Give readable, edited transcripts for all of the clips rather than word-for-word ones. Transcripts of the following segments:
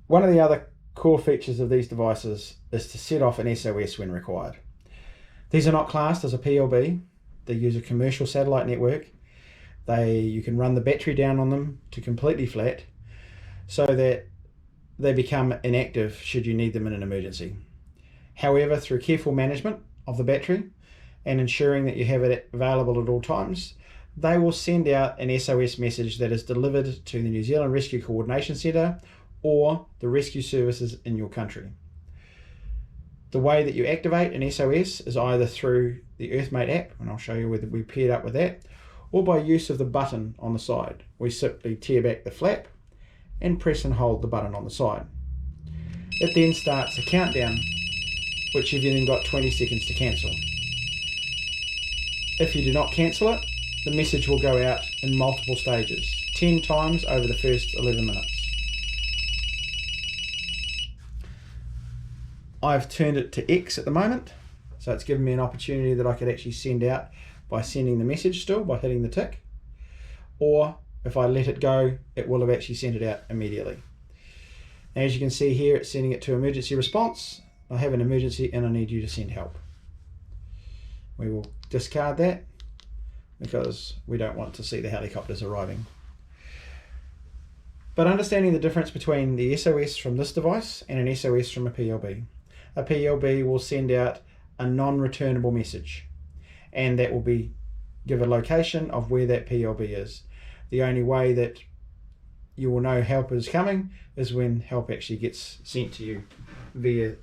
One of the other core features of these devices is to set off an SOS when required. These are not classed as a PLB. They use a commercial satellite network. You can run the battery down on them to completely flat so that they become inactive should you need them in an emergency. However, through careful management of the battery and ensuring that you have it available at all times, they will send out an SOS message that is delivered to the New Zealand Rescue Coordination Centre or the rescue services in your country. The way that you activate an SOS is either through the EarthMate app, and I'll show you whether we paired up with that, or by use of the button on the side. We simply tear back the flap and press and hold the button on the side. It then starts a countdown, which you've then got 20 seconds to cancel. If you do not cancel it, the message will go out in multiple stages, 10 times over the first 11 minutes. I've turned it to X at the moment, so it's given me an opportunity that I could actually send out by sending the message still, by hitting the tick, or if I let it go, it will have actually sent it out immediately. Now, as you can see here, it's sending it to emergency response. I have an emergency and I need you to send help. We will discard that because we don't want to see the helicopters arriving. But understanding the difference between the SOS from this device and an SOS from a PLB. A PLB will send out a non-returnable message, and that will give a location of where that PLB is. The only way that you will know help is coming is when help actually gets sent to you via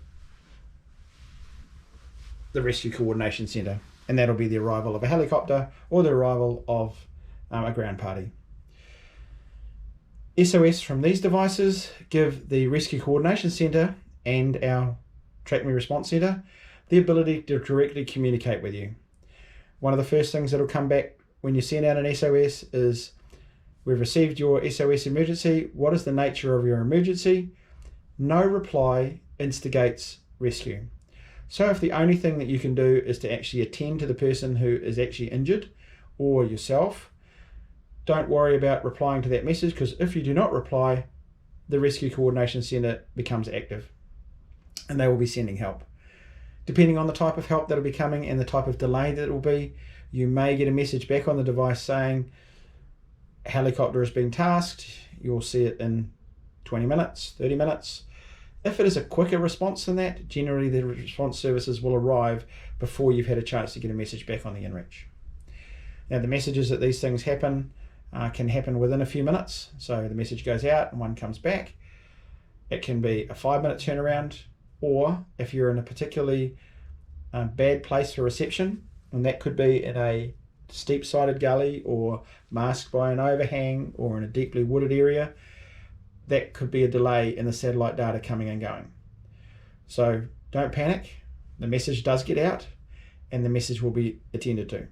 the Rescue Coordination Centre, and that'll be the arrival of a helicopter or the arrival of a ground party. SOS from these devices give the Rescue Coordination Centre and our TrackMe Response Centre the ability to directly communicate with you. One of the first things that will come back when you send out an SOS is, we've received your SOS emergency. What is the nature of your emergency? No reply instigates rescue. So if the only thing that you can do is to actually attend to the person who is actually injured or yourself, don't worry about replying to that message, because if you do not reply, the Rescue Coordination Centre becomes active and they will be sending help. Depending on the type of help that will be coming and the type of delay that it will be, you may get a message back on the device saying helicopter has been tasked. You'll see it in 20 minutes, 30 minutes. If it is a quicker response than that, generally the response services will arrive before you've had a chance to get a message back on the inReach. Now, the messages that these things happen can happen within a few minutes. So the message goes out and one comes back. It can be a 5-minute turnaround, or if you're in a particularly bad place for reception, and that could be in a steep-sided gully or masked by an overhang or in a deeply wooded area, that could be a delay in the satellite data coming and going. So don't panic. The message does get out and the message will be attended to.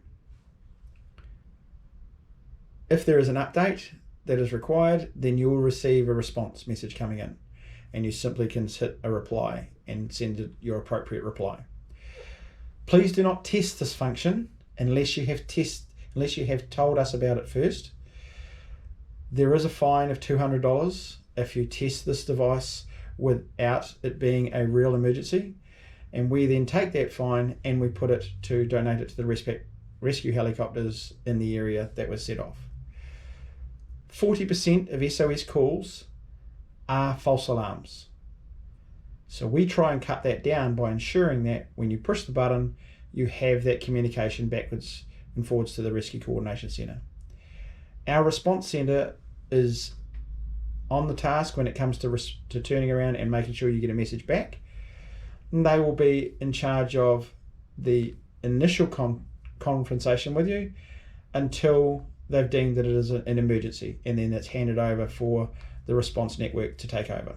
If there is an update that is required, then you will receive a response message coming in, and you simply can hit a reply and send your appropriate reply. Please do not test this function unless you have told us about it first. There is a fine of $200 if you test this device without it being a real emergency, and we then take that fine and we put it to donate it to the rescue helicopters in the area that was set off. 40% of SOS calls are false alarms. So we try and cut that down by ensuring that when you push the button, you have that communication backwards and forwards to the Rescue Coordination Centre. Our response centre is on the task when it comes to turning around and making sure you get a message back. And they will be in charge of the initial conversation with you until they've deemed that it is an emergency, and then it's handed over for the response network to take over.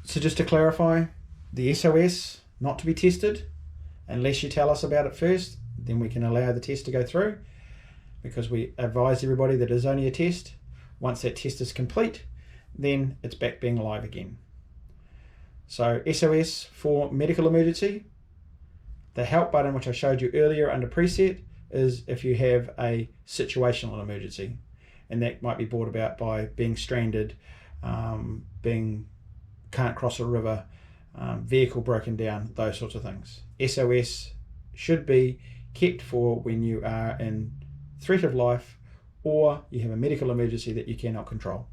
So just to clarify, the SOS not to be tested unless you tell us about it first, then we can allow the test to go through, because we advise everybody that it is only a test. Once that test is complete, then it's back being live again. So SOS for medical emergency. The help button, which I showed you earlier under preset, is if you have a situational emergency. and that might be brought about by being stranded, can't cross a river, vehicle broken down, those sorts of things. SOS should be kept for when you are in threat of life or you have a medical emergency that you cannot control.